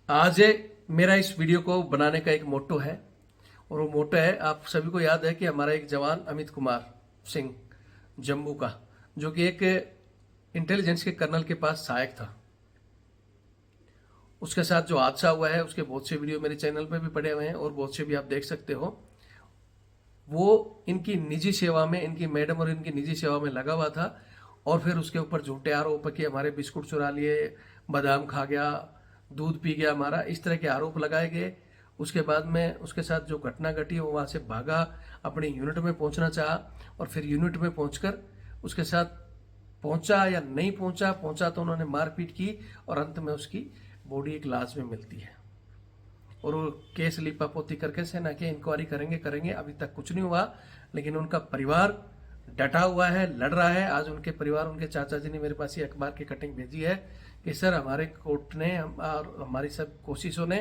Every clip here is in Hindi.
आज मेरा इस वीडियो को बनाने का एक मोटो है और वो मोटो है, आप सभी को याद है कि हमारा एक जवान अमित कुमार सिंह जम्मू का, जो कि एक इंटेलिजेंस के कर्नल के पास सहायक था, उसके साथ जो हादसा हुआ है उसके बहुत से वीडियो मेरे चैनल पे भी पड़े हुए हैं और बहुत से भी आप देख सकते हो। वो इनकी निजी सेवा में, इनकी मैडम और इनकी निजी सेवा में लगा हुआ था और फिर उसके ऊपर झूठे आरोप कि हमारे बिस्कुट चुरा लिए, बादाम खा गया, दूध पी गया हमारा, इस तरह के आरोप लगाए गए। उसके बाद में उसके साथ जो घटना घटी वो वहाँ से भागा, अपनी यूनिट में पहुंचना चाहा और फिर यूनिट में पहुंचकर उसके साथ पहुंचा या नहीं पहुंचा, पहुंचा तो उन्होंने मारपीट की और अंत में उसकी बॉडी एक लाश में मिलती है। और वो केस लिपापोती करके सेना के इंक्वायरी करेंगे, अभी तक कुछ नहीं हुआ। लेकिन उनका परिवार डटा हुआ है, लड़ रहा है। आज उनके परिवार, उनके चाचा जी ने मेरे पास ये अखबार की कटिंग भेजी है कि सर हमारे कोर्ट ने और हमारी सब कोशिशों ने,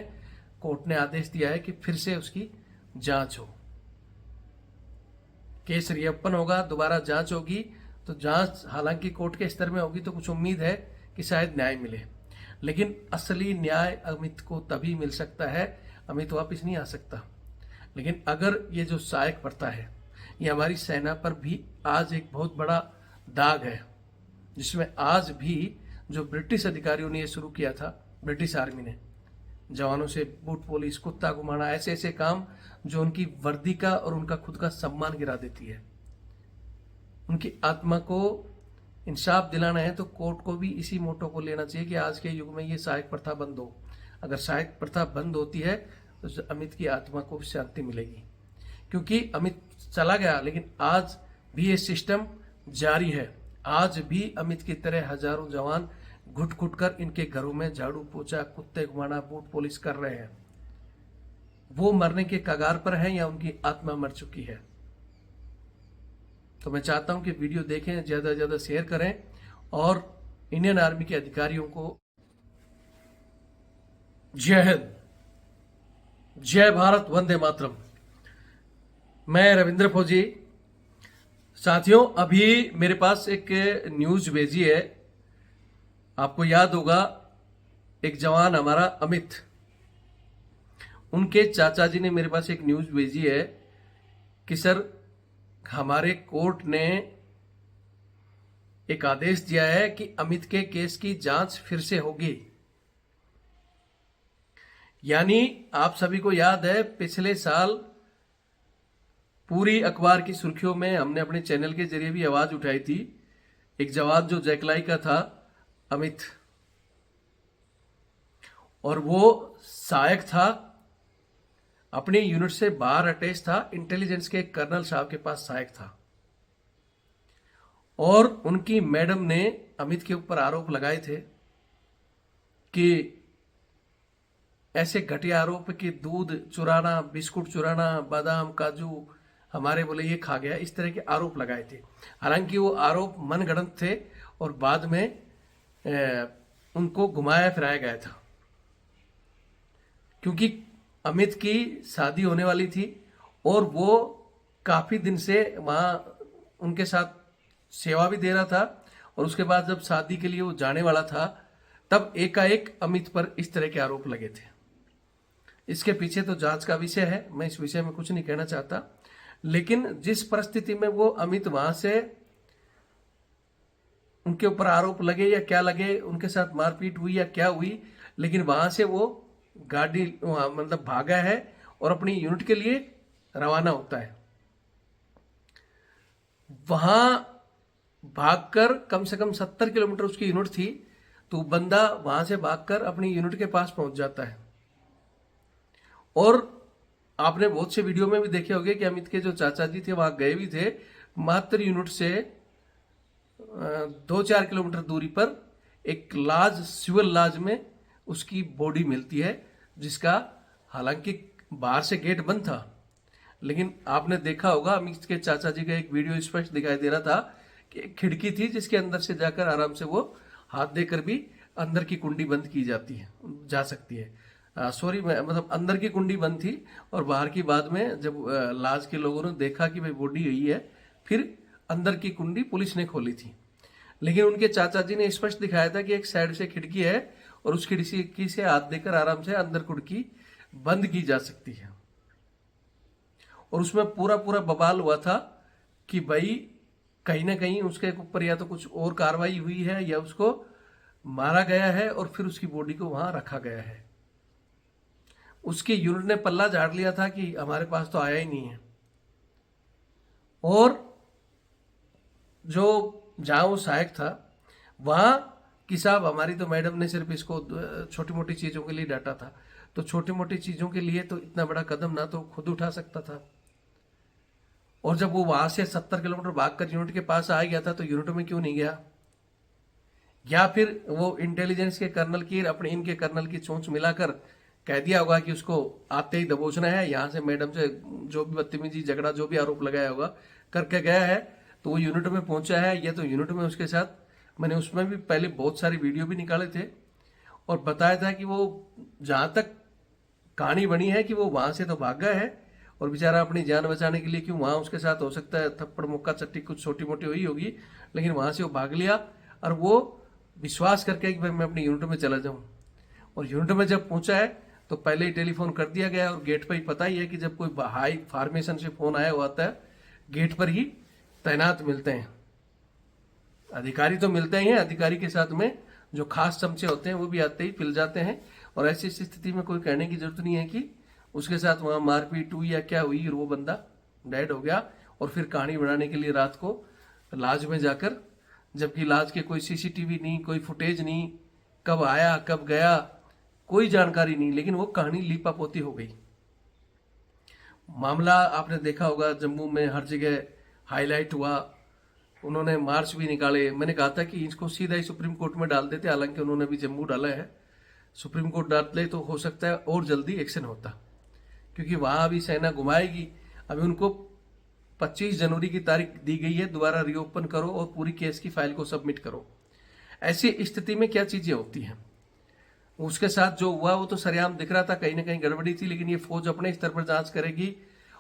कोर्ट ने आदेश दिया है कि फिर से उसकी जांच हो, केस रिओपन होगा, दोबारा जांच होगी। तो जांच हालांकि कोर्ट के स्तर में होगी तो कुछ उम्मीद है कि शायद न्याय मिले, लेकिन असली न्याय अमित को तभी मिल सकता है, अमित वापिस नहीं आ सकता। लेकिन अगर ये जो सहायक प्रथा है ये हमारी सेना पर भी आज एक बहुत बड़ा दाग है, जिसमें आज भी जो ब्रिटिश अधिकारियों ने ये शुरू किया था, ब्रिटिश आर्मी ने जवानों से बूट पॉलिश, कुत्ता घुमाना, ऐसे ऐसे काम जो उनकी वर्दी का और उनका खुद का सम्मान गिरा देती है। उनकी आत्मा को इंसाफ दिलाना है तो कोर्ट को भी इसी मोटो को लेना चाहिए कि आज के युग में ये सहायक प्रथा बंद हो। अगर सहायक प्रथा बंद होती है तो अमित की आत्मा को भी शांति मिलेगी, क्योंकि अमित चला गया लेकिन आज भी ये सिस्टम जारी है। आज भी अमित की तरह हजारों जवान घुट घुट कर इनके घरों में झाड़ू पोछा, कुत्ते घुमाना, बूट पॉलिश कर रहे हैं। वो मरने के कगार पर है या उनकी आत्मा मर चुकी है। तो मैं चाहता हूं कि वीडियो देखें, ज्यादा से ज्यादा शेयर करें और इंडियन आर्मी के अधिकारियों को जय हिंद, जय भारत, वंदे मातरम। मैं रविंद्र फौजी। साथियों, अभी मेरे पास एक न्यूज भेजी है, आपको याद होगा एक जवान हमारा अमित, उनके चाचा जी ने मेरे पास एक न्यूज भेजी है कि सर हमारे कोर्ट ने एक आदेश दिया है कि अमित के केस की जांच फिर से होगी। यानी आप सभी को याद है पिछले साल पूरी अखबार की सुर्खियों में हमने अपने चैनल के जरिए भी आवाज उठाई थी, एक जवान जो जैकलाई का था, अमित, और वो सहायक था, अपनी यूनिट से बाहर अटैच था, इंटेलिजेंस के कर्नल साहब के पास सहायक था। और उनकी मैडम ने अमित के ऊपर आरोप लगाए थे कि ऐसे घटिया आरोप कि दूध चुराना, बिस्कुट चुराना, बादाम, काजू हमारे बोले ये खा गया, इस तरह के आरोप लगाए थे। हालांकि वो आरोप मनगढ़ंत थे और बाद में उनको घुमाया फिराया गया था, क्योंकि अमित की शादी होने वाली थी और वो काफी दिन से वहां उनके साथ सेवा भी दे रहा था। और उसके बाद जब शादी के लिए वो जाने वाला था तब एकाएक अमित पर इस तरह के आरोप लगे थे। इसके पीछे तो जांच का विषय है, मैं इस विषय में कुछ नहीं कहना चाहता। लेकिन जिस परिस्थिति में वो अमित वहां से, उनके ऊपर आरोप लगे या क्या लगे, उनके साथ मारपीट हुई या क्या हुई, लेकिन वहां से वो गाड़ी मतलब भागा है और अपनी यूनिट के लिए रवाना होता है। वहां भागकर कम से कम 70 किलोमीटर उसकी यूनिट थी, तो बंदा वहां से भागकर अपनी यूनिट के पास पहुंच जाता है। और आपने बहुत से वीडियो में भी देखे होंगे कि अमित के जो चाचा जी थे वहां गए भी थे। मात्र यूनिट से 2-4 किलोमीटर दूरी पर एक लाज, सिविल लाज में उसकी बॉडी मिलती है, जिसका हालांकि बाहर से गेट बंद था, लेकिन आपने देखा होगा अमित के चाचा जी का एक वीडियो स्पष्ट दिखाई दे रहा था कि एक खिड़की थी जिसके अंदर से जाकर आराम से वो हाथ देकर भी अंदर की कुंडी बंद की जाती है, जा सकती है। सॉरी, मतलब अंदर की कुंडी बंद थी और बाहर की बाद में जब लाज के लोगों ने देखा कि भाई बॉडी यही है, फिर अंदर की कुंडी पुलिस ने खोली थी। लेकिन उनके चाचा जी ने स्पष्ट दिखाया था कि एक साइड से खिड़की है और उस खिड़की से हाथ देकर आराम से अंदर कुड़की बंद की जा सकती है। और उसमें पूरा पूरा बवाल हुआ था कि भाई कहीं ना कहीं उसके ऊपर या तो कुछ और कार्रवाई हुई है या उसको मारा गया है और फिर उसकी बॉडी को वहां रखा गया है। उसके यूनिट ने पल्ला झाड़ लिया था कि हमारे पास तो आया ही नहीं है। और जो जहां वो सहायक था वहां कि साहब हमारी तो मैडम ने सिर्फ इसको छोटी मोटी चीजों के लिए डांटा था, तो छोटी मोटी चीजों के लिए तो इतना बड़ा कदम ना तो खुद उठा सकता था। और जब वो वहां से 70 किलोमीटर भागकर यूनिट के पास आ गया था तो यूनिट में क्यों नहीं गया? या फिर वो इंटेलिजेंस के कर्नल की अपने इनके कर्नल की चोंच मिलाकर कह दिया होगा कि उसको आते ही दबोचना है, यहां से मैडम से जो भी बदतमीजी झगड़ा जो भी आरोप लगाया होगा करके गया है, तो वो यूनिट में पहुंचा है। या तो यूनिट में उसके साथ मैंने उसमें भी पहले बहुत सारी वीडियो भी निकाले थे और बताया था कि वो जहां तक कहानी बनी है कि वो वहां से तो भाग गया है और बेचारा अपनी जान बचाने के लिए क्यों वहां उसके साथ हो सकता है थप्पड़ मुक्का चट्टी कुछ छोटी मोटी हुई होगी, लेकिन वहां से वो भाग लिया और वो विश्वास करके कि भाई मैं अपनी यूनिट में चला जाऊं। और यूनिट में जब पहुंचा है तो पहले ही टेलीफोन कर दिया गया और गेट पर ही पता ही है कि जब कोई हाई फॉर्मेशन से फोन आया हुआ आता है गेट पर ही तैनात मिलते हैं। अधिकारी तो मिलते ही हैं, अधिकारी के साथ में जो खास चमचे होते हैं वो भी आते ही पिल जाते हैं। और ऐसी स्थिति में कोई कहने की जरूरत नहीं है कि उसके साथ वहां मारपीट हुई या क्या हुई और वो बंदा डेड हो गया। और फिर कहानी बनाने के लिए रात को लाज में जाकर, जबकि लाज के कोई सीसीटीवी नहीं, कोई फुटेज नहीं, कब आया कब गया कोई जानकारी नहीं, लेकिन वो कहानी लीपापोती हो गई। मामला आपने देखा होगा जम्मू में हर जगह हाईलाइट हुआ, उन्होंने मार्च भी निकाले। मैंने कहा था कि इसको सीधा ही सुप्रीम कोर्ट में डाल देते, हालांकि उन्होंने भी जम्मू डाला है। सुप्रीम कोर्ट डाल दे तो हो सकता है और जल्दी एक्शन होता, क्योंकि वहां अभी सेना घुमाएगी। अभी उनको 25 जनवरी की तारीख दी गई है, दोबारा रीओपन करो और पूरी केस की फाइल को सबमिट करो। ऐसी स्थिति में क्या चीजें होती हैं, उसके साथ जो हुआ वो तो सरेआम दिख रहा था, कहीं ना कहीं गड़बड़ी थी। लेकिन ये फौज अपने स्तर पर जांच करेगी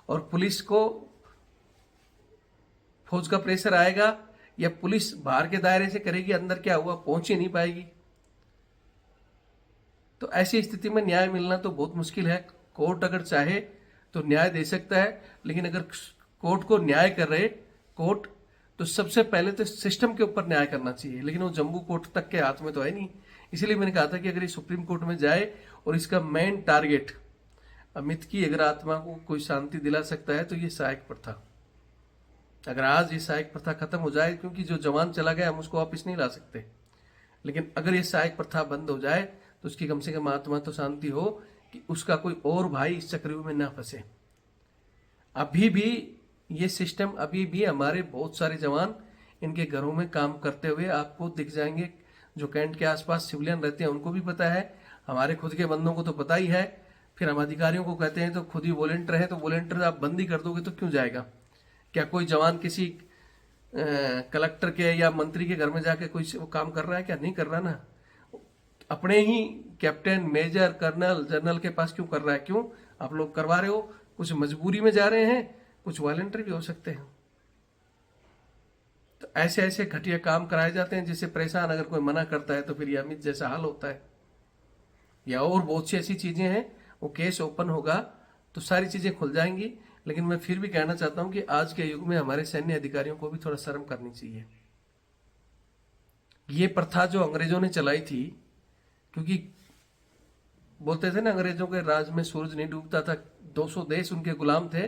और पुलिस को फौज का प्रेशर आएगा या पुलिस बाहर के दायरे से करेगी, अंदर क्या हुआ पहुंच ही नहीं पाएगी। तो ऐसी स्थिति में न्याय मिलना तो बहुत मुश्किल है। कोर्ट अगर चाहे तो न्याय दे सकता है, लेकिन अगर कोर्ट को न्याय कर रहे कोर्ट, तो सबसे पहले तो सिस्टम के ऊपर न्याय करना चाहिए। लेकिन वो जम्मू कोर्ट तक के हाथ में तो है नहीं। इसीलिए मैंने कहा था कि अगर ये सुप्रीम कोर्ट में जाए और इसका मेन टारगेट अमित की अगर आत्मा को कोई शांति दिला सकता है तो ये सहायक प्रथा, अगर आज ये सहायक प्रथा खत्म हो जाए, क्योंकि जो जवान चला गया हम उसको वापस नहीं ला सकते, लेकिन अगर ये सहायक प्रथा बंद हो जाए तो उसकी कम से कम आत्मा तो शांति हो कि उसका कोई और भाई इस चक्रव्यूह में ना फंसे। अभी भी ये सिस्टम, अभी भी हमारे बहुत सारे जवान इनके घरों में काम करते हुए आपको दिख जाएंगे। जो कैंट के आसपास सिविलियन रहते हैं उनको भी पता है, हमारे खुद के बंदों को तो पता ही है। फिर हम अधिकारियों को कहते हैं तो खुद ही वॉलेंटियर है, तो वॉलेंटियर आप बंद ही कर दोगे तो क्यों जाएगा? क्या कोई जवान किसी कलेक्टर के या मंत्री के घर में जाके कोई वो काम कर रहा है? क्या नहीं कर रहा ना। अपने ही कैप्टन, मेजर, कर्नल, जनरल के पास क्यों कर रहा है? क्यों आप लोग करवा रहे हो? कुछ मजबूरी में जा रहे हैं, कुछ वॉलेंटियर भी हो सकते हैं। तो ऐसे ऐसे घटिया काम कराए जाते हैं जिससे परेशान अगर कोई मना करता है तो फिर ये अमित जैसा हाल होता है। या और बहुत सी ऐसी चीजें हैं, वो केस ओपन होगा तो सारी चीजें खुल जाएंगी। लेकिन मैं फिर भी कहना चाहता हूं कि आज के युग में हमारे सैन्य अधिकारियों को भी थोड़ा शर्म करनी चाहिए। ये प्रथा जो अंग्रेजों ने चलाई थी, क्योंकि बोलते थे ना अंग्रेजों के राज में सूरज नहीं डूबता था, 200 देश उनके गुलाम थे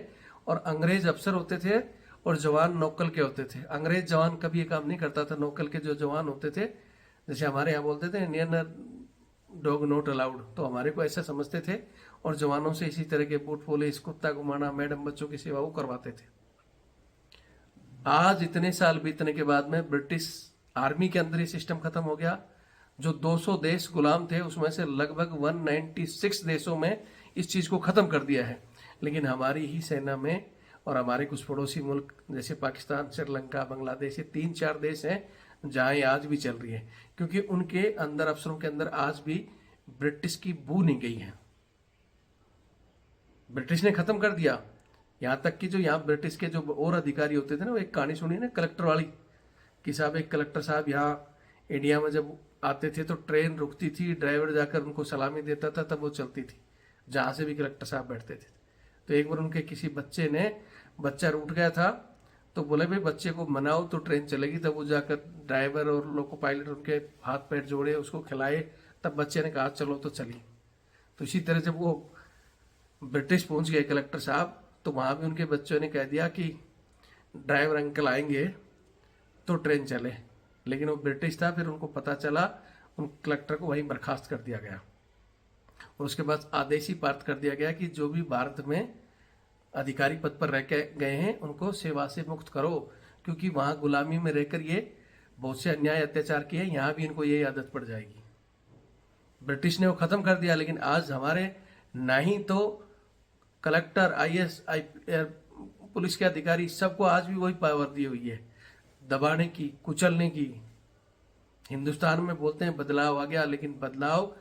और अंग्रेज अफसर होते थे और जवान नौकल के होते थे। अंग्रेज जवान कभी ये काम नहीं करता था। नौकल के जो जवान होते थे, जैसे हमारे यहाँ बोलते थे इंडियन डॉग नॉट अलाउड, तो हमारे को ऐसा समझते थे और जवानों से इसी तरह के बूट पॉलिश, कुत्ता घुमाना, मैडम बच्चों की सेवा वो करवाते थे। आज इतने साल बीतने के बाद में ब्रिटिश आर्मी के अंदर ये सिस्टम खत्म हो गया। जो 200 देश गुलाम थे उसमें से लगभग 196 देशों में इस चीज को खत्म कर दिया है। लेकिन हमारी ही सेना में और हमारे कुछ पड़ोसी मुल्क जैसे पाकिस्तान, श्रीलंका, बांग्लादेश, ये 3-4 देश हैं जहां ये आज भी चल रही है, क्योंकि उनके अंदर अफसरों के अंदर आज भी ब्रिटिश की बू नहीं गई है। ब्रिटिश ने खत्म कर दिया। यहां तक कि जो यहाँ ब्रिटिश के जो और अधिकारी होते थे ना, वो एक कहानी सुनी ना कलेक्टर वाली, कि साहब एक कलेक्टर साहब यहाँ इंडिया में जब आते थे तो ट्रेन रुकती थी, ड्राइवर जाकर उनको सलामी देता था, तब वो चलती थी जहाँ से भी कलेक्टर साहब बैठते थे। तो एक बार उनके किसी बच्चे ने, बच्चा रूठ गया था, तो बोले भाई बच्चे को मनाओ तो ट्रेन चलेगी। तब वो जाकर ड्राइवर और लोको पायलट उनके हाथ पैर जोड़े, उसको खिलाए, तब बच्चे ने कहा चलो तो चली। तो इसी तरह जब वो ब्रिटिश पहुंच गए कलेक्टर साहब, तो वहाँ भी उनके बच्चों ने कह दिया कि ड्राइवर अंकल आएंगे तो ट्रेन चले। लेकिन वो ब्रिटिश था, फिर उनको पता चला, उन कलेक्टर को वहीं बर्खास्त कर दिया गया। और उसके बाद आदेश ही पारित कर दिया गया कि जो भी भारत में अधिकारी पद पर रह के गए हैं उनको सेवा से मुक्त करो, क्योंकि वहाँ गुलामी में रहकर ये बहुत से अन्याय अत्याचार किए, यहाँ भी इनको यही आदत पड़ जाएगी। ब्रिटिश ने वो खत्म कर दिया, लेकिन आज हमारे ना ही तो कलेक्टर, आईएएस, पुलिस के अधिकारी, सबको आज भी वही पावर दी हुई है दबाने की, कुचलने की। हिंदुस्तान में बोलते हैं बदलाव आ गया, लेकिन बदलाव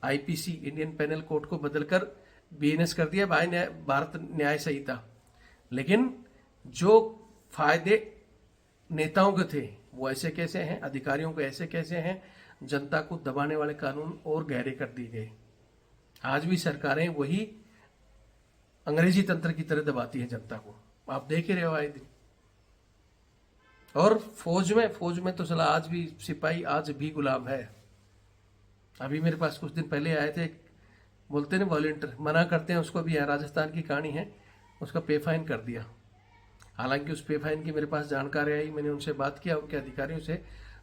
आईपीसी, इंडियन पेनल कोड को बदलकर बीएनएस कर दिया, भारत न्याय संहिता। लेकिन जो फायदे नेताओं के थे वो ऐसे कैसे हैं, अधिकारियों को ऐसे कैसे हैं, जनता को दबाने वाले कानून और गहरे कर दिए गए। आज भी सरकारें वही अंग्रेजी तंत्र की तरह दबाती हैं जनता को, आप देख ही रहे हो आए दिन। और फौज में तो चला आज भी सिपाही आज भी गुलाम है। अभी मेरे पास कुछ दिन पहले आए थे, बोलते हैं वॉलंटियर, मना करते हैं उसको भी, राजस्थान की कहानी है, उसका पे फाइन कर दिया। हालांकि उस पे फाइन की मेरे पास जानकारी आई, मैंने उनसे बात किया, उनके अधिकारियों से,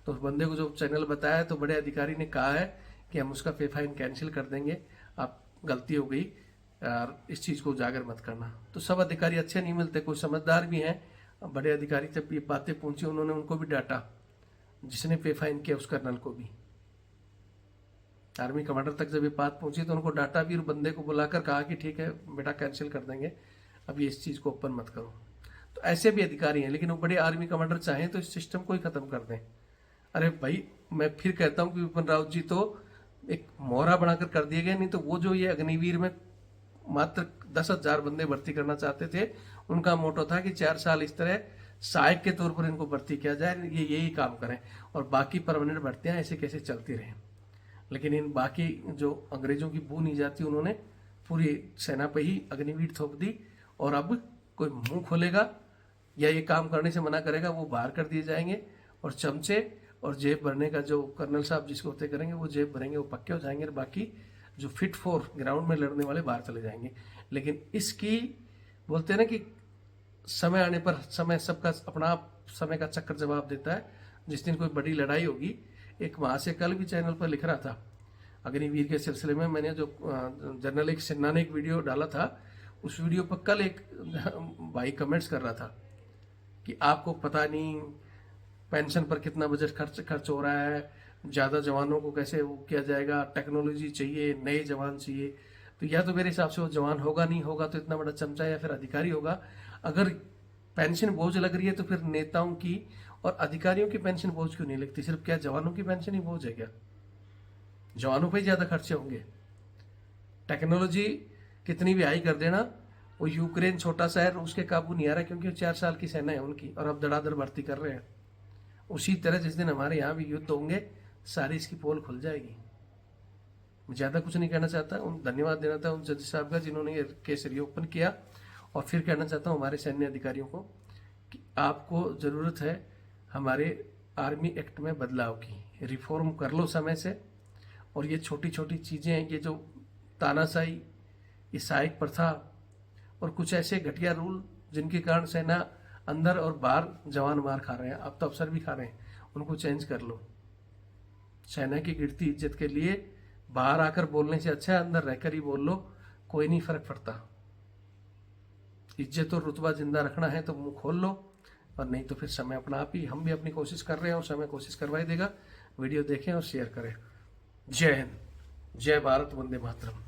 तो उस बंदे को जो चैनल बताया तो बड़े अधिकारी ने कहा है कि हम उसका पे फाइन कैंसिल कर देंगे, आप गलती हो गई, इस चीज़ को उजागर मत करना। तो सब अधिकारी अच्छे नहीं मिलते, कुछ समझदार भी हैं। बड़े अधिकारी जब ये बातें पहुंची, उन्होंने उनको भी डांटा, जिसने पे फाइन किया उस कर्नल को भी। आर्मी कमांडर तक जब ये बात पहुंची तो उनको डांटा भी, और बंदे को बुलाकर कहा कि ठीक है बेटा कैंसिल कर देंगे, अब ये इस चीज़ को ओपन मत करो। तो ऐसे भी अधिकारी हैं, लेकिन वो बड़े आर्मी कमांडर चाहें तो इस सिस्टम को ही खत्म कर दें। अरे भाई, मैं फिर कहता हूँ कि विपिन रावत जी तो एक मोहरा बनाकर कर दिए गए, नहीं तो वो जो ये अग्निवीर में मात्र 10,000 बंदे भर्ती करना चाहते थे, उनका मोटो था कि 4 साल इस तरह सहायक के तौर पर इनको भर्ती किया जाए, ये यही काम करें, और बाकी परमानेंट भर्तियां ऐसे कैसे चलती रहें। लेकिन इन बाकी जो अंग्रेजों की बू नहीं जाती, उन्होंने पूरी सेना पे ही अग्निवीर थोप दी। और अब कोई मुंह खोलेगा या ये काम करने से मना करेगा, वो बाहर कर दिए जाएंगे, और चमचे और जेब भरने का जो कर्नल साहब जिसको होते करेंगे, वो जेब भरेंगे, वो पक्के हो जाएंगे, और बाकी जो फिट फॉर ग्राउंड में लड़ने वाले बाहर चले जाएंगे। लेकिन इसकी बोलते हैं ना कि समय आने पर समय सबका अपना समय का चक्कर जवाब देता है। जिस दिन कोई बड़ी लड़ाई होगी, एक वहाँ से कल भी चैनल पर लिख रहा था अग्निवीर के सिलसिले में, मैंने जो जनरल एक सिन्हा ने एक वीडियो डाला था, उस वीडियो पर कल एक भाई कमेंट्स कर रहा था कि आपको पता नहीं पेंशन पर कितना बजट खर्च हो रहा है, ज़्यादा जवानों को कैसे वो किया जाएगा, टेक्नोलॉजी चाहिए, नए जवान चाहिए। तो या तो मेरे हिसाब से वो जवान होगा, नहीं होगा तो इतना बड़ा चमचा, या फिर अधिकारी होगा। अगर पेंशन बोझ लग रही है तो फिर नेताओं की और अधिकारियों की पेंशन बोझ क्यों नहीं लगती? सिर्फ क्या जवानों की पेंशन ही बोझ है क्या? जवानों पर ही ज़्यादा खर्चे होंगे। टेक्नोलॉजी कितनी भी हाई कर देना, वो यूक्रेन छोटा सा है, रूस के काबू नहीं आ रहा, क्योंकि 4 साल की सेना है उनकी, और अब धड़ाधड़ भर्ती कर रहे हैं। उसी तरह जिस दिन हमारे यहाँ भी युद्ध होंगे, सारी इसकी पोल खुल जाएगी। मैं ज़्यादा कुछ नहीं कहना चाहता, धन्यवाद देना था उन जज साहब का जिन्होंने ये केस रीओपन किया। और फिर कहना चाहता हूँ हमारे सैन्य अधिकारियों को कि आपको ज़रूरत है हमारे आर्मी एक्ट में बदलाव की, रिफॉर्म कर लो समय से। और ये छोटी छोटी चीज़ें हैं, ये जो तानाशाही, ये सहायक प्रथा और कुछ ऐसे घटिया रूल जिनके कारण सेना अंदर और बाहर जवान मार खा रहे हैं, अब तो अफसर भी खा रहे हैं, उनको चेंज कर लो। सेना की गिरती इज्जत के लिए बाहर आकर बोलने से अच्छा है अंदर रहकर ही बोल लो, कोई नहीं फर्क पड़ता। इज्जत और रुतबा जिंदा रखना है तो मुंह खोल लो, और नहीं तो फिर समय अपना आप ही, हम भी अपनी कोशिश कर रहे हैं और समय कोशिश करवाई देगा। वीडियो देखें और शेयर करें। जय हिंद, जय भारत, वंदे मातरम।